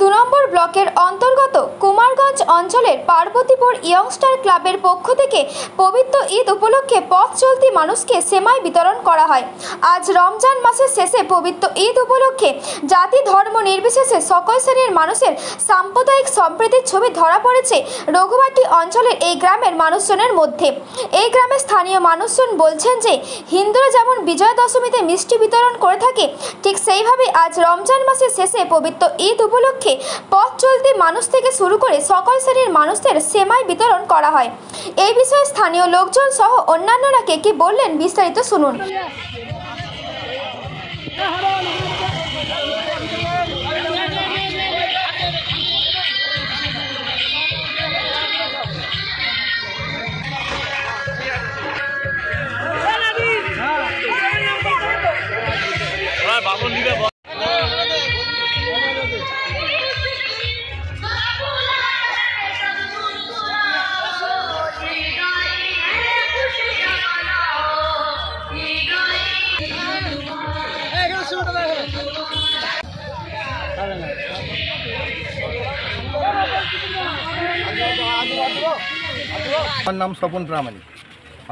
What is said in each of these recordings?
2 নম্বর ব্লকের অন্তর্গত কুমারগঞ্জ অঞ্চলের পার্বতীপুর ইয়ংস্টার ক্লাবের পক্ষ থেকে পবিত্র ঈদ উপলক্ষে পথ চলতি মানুষকে সেমাই বিতরণ করা হয়। আজ রমজান মাসের শেষে পবিত্র ঈদ উপলক্ষে জাতি ধর্ম নির্বিশেষে সকল শ্রেণীর মানুষের সাম্প্রদায়িক সম্প্রীতির ছবি ধরা পড়েছে রঘুবাটি অঞ্চলের এই গ্রামের মানুষজনের মধ্যে। এই গ্রামের স্থানীয় মানুষজন বলছেন যে হিন্দুরা যেমন বিজয়া দশমীতে মিষ্টি বিতরণ করে থাকে, ঠিক সেইভাবে আজ রমজান মাসের শেষে পবিত্র ঈদ উপলক্ষে পথ চলতি মানুষ থেকে শুরু করে সকল শ্রেণীর মানুষদের সেমাই বিতরণ করা হয়। এই বিষয়ে স্থানীয় লোকজন সহ অন্যান্যরা কি বললেন বিস্তারিত শুনুন। আমার নাম স্বপন প্রামাণিক।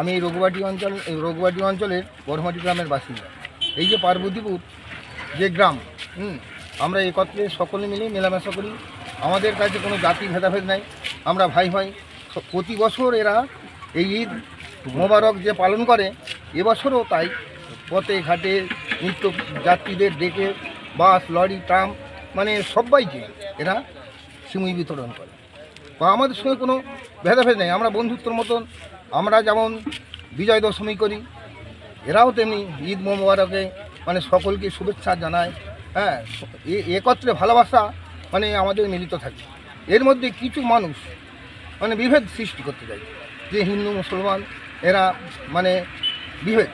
আমি রঘুবাটি অঞ্চলের বড়মাটি গ্রামের বাসিন্দা। এই যে পার্বতীপুর যে গ্রাম, আমরা একত্রে সকলে মিলে মেলামেশা করি। আমাদের কাছে কোনো জাতি ভেদাভেদ নাই, আমরা ভাই ভাই। প্রতি বছর এরা এই ঈদ মোবারক যে পালন করে, এবছরও তাই পথে ঘাটে নিত্য যাত্রীদের ডেকে বাস লরি ট্রাম মানে সবাইকে এরা সিমুই বিতরণ করে। বা আমাদের সঙ্গে কোনো ভেদাভেদ নেই, আমরা বন্ধুত্বর মতন। আমরা যেমন বিজয় দশমী করি, এরাও তেমনি ঈদ মোবারকে মানে সকলকে শুভেচ্ছা জানায়। হ্যাঁ, একত্রে ভালোবাসা মানে আমাদের মিলিত থাকে। এর মধ্যে কিছু মানুষ মানে বিভেদ সৃষ্টি করতে চায়, যে হিন্দু মুসলমান এরা মানে বিভেদ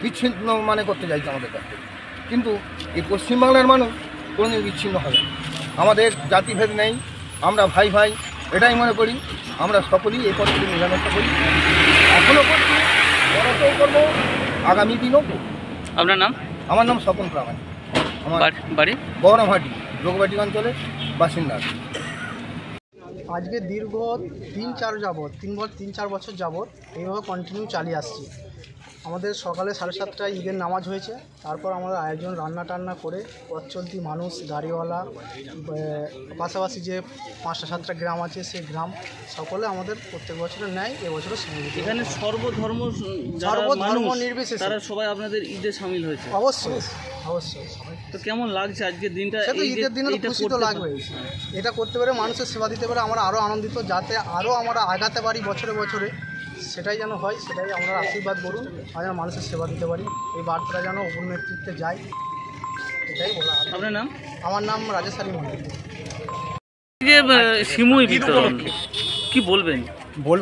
বিচ্ছিন্ন মানে করতে চাইছে আমাদের কাছ থেকে। কিন্তু এই পশ্চিমবাংলার মানুষ কোনোদিন বিচ্ছিন্ন হবে না, আমাদের জাতিভেদ নেই, আমরা ভাই ভাই এটাই মনে করি। আমরা সকলেই এই পথে মেলামেশা করি, এখনও করছি, পরেও করবো, আগামী দিনও করবো। আপনার নাম? আমার নাম স্বপন প্রামাণিক, আমার বাড়ি বড়মাটি রঘুবাটি অঞ্চলের বাসিন্দা। আজকে দীর্ঘ 3-4 বছর যাবৎ এইভাবে কন্টিনিউ চালিয়ে আসছি। আমাদের সকালে 7:30টায় ঈদের নামাজ হয়েছে, তারপর আমরা আয়োজন রান্না টান্না করে পথ চলতি মানুষ, গাড়িওয়ালা, পাশাপাশি যে 5টা-7টা গ্রাম আছে সেই গ্রাম সকলে আমাদের প্রত্যেক বছরের ন্যায় এবছরও সামিল। এখানে সর্বধর্ম নির্বিশেষে তারা সবাই আপনাদের ঈদে সামিল হয়েছে। অবশ্যই। তো কেমন লাগছে আজকের দিনটা? ঈদের দিনে তো খুশি তো লাগবে, এটা করতে পারে, মানুষের সেবা দিতে পারে, আমরা আরও আনন্দিত, যাতে আরও আমরা আগাতে পারি বছরে বছরে, সেটাই যেন হয়, সেটাই আমরা আশীর্বাদ করুন। আর যেন মানুষের সেবা দিতে পারি, এই বার্তাটা যেন উপর নেতৃত্বে যায়, এটাই বলা। আপনার নাম? আমার নাম রাজেশ আলী মন্ডল। যে সিমুই বিতরণ কি বলবেন?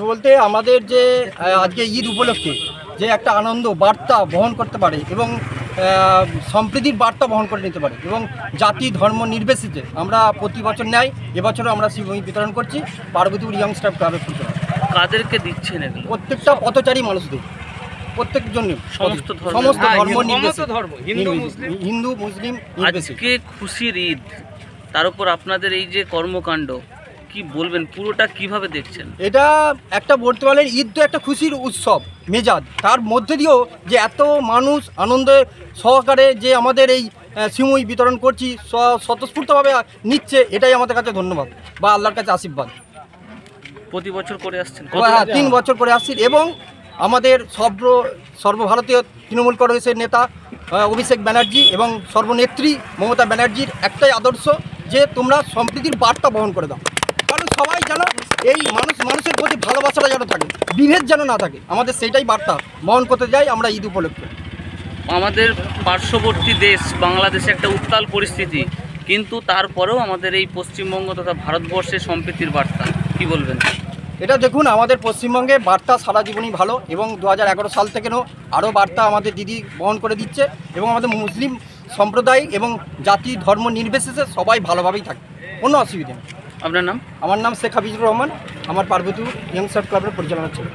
বলতে আমাদের যে আজকে ঈদ উপলক্ষে যে একটা আনন্দ বার্তা বহন করতে পারে এবং সম্প্রীতির বার্তা বহন করে নিতে পারে, এবং জাতি ধর্ম নির্বিশেষে আমরা প্রতি বছর নেয় এবছরও আমরা সিমুই বিতরণ করছি পার্বতীপুর ইয়ংস্টার ক্লাবের পক্ষ থেকে। কাদেরকে দিচ্ছেন এগুলো? প্রত্যেকটা পথচারী মানুষদের, প্রত্যেকজনের, সমস্ত ধর্ম নির্বিশেষে, হিন্দু মুসলিম। আজকে খুশির ঈদ, তার উপর আপনাদের এই যে কর্মকাণ্ড, কি বলবেন, পুরোটা কিভাবে দেখছেন? এটা একটা বলতে পারলেন ঈদ তো একটা খুশির উৎসব মেজাজ, তার মধ্যে দিয়েও যে এত মানুষ আনন্দে সহকারে যে আমাদের এই সিমুই বিতরণ করছি স্বতঃস্ফূর্তভাবে নিচ্ছে, এটাই আমাদের কাছে ধন্যবাদ বা আল্লাহর কাছে আশীর্বাদ। প্রতি বছর করে আসছেন? 3 বছর করে আসছি, এবং আমাদের সর্বভারতীয় তৃণমূল কংগ্রেসের নেতা অভিষেক ব্যানার্জি এবং সর্বনেত্রী মমতা ব্যানার্জির একটাই আদর্শ যে তোমরা সম্প্রীতির বার্তা বহন করে দাও, কারণ সবাই যেন এই মানুষের প্রতি ভালোবাসাটা যেন থাকে, বিভেদ যেন না থাকে, আমাদের সেইটাই বার্তা বহন করতে যাই আমরা ঈদ উপলক্ষে। আমাদের পার্শ্ববর্তী দেশ বাংলাদেশে একটা উত্তাল পরিস্থিতি, কিন্তু তারপরেও আমাদের এই পশ্চিমবঙ্গ তথা ভারতবর্ষের সম্প্রীতির বার্তা, কি বলবেন? এটা দেখুন, আমাদের পশ্চিমবঙ্গে বার্তা সারা জীবনই ভালো, এবং 2011 সাল থেকেও আরও বার্তা আমাদের দিদি বহন করে দিচ্ছে, এবং আমাদের মুসলিম সম্প্রদায় এবং জাতি ধর্ম নির্বিশেষে সবাই ভালোভাবেই থাকে, কোনো অসুবিধা নেই। আপনার নাম? আমার নাম শেখ হাফিজুর রহমান, আমার পার্বতীপুর ইয়ংস্টার ক্লাবের পরিচালনা ছিল।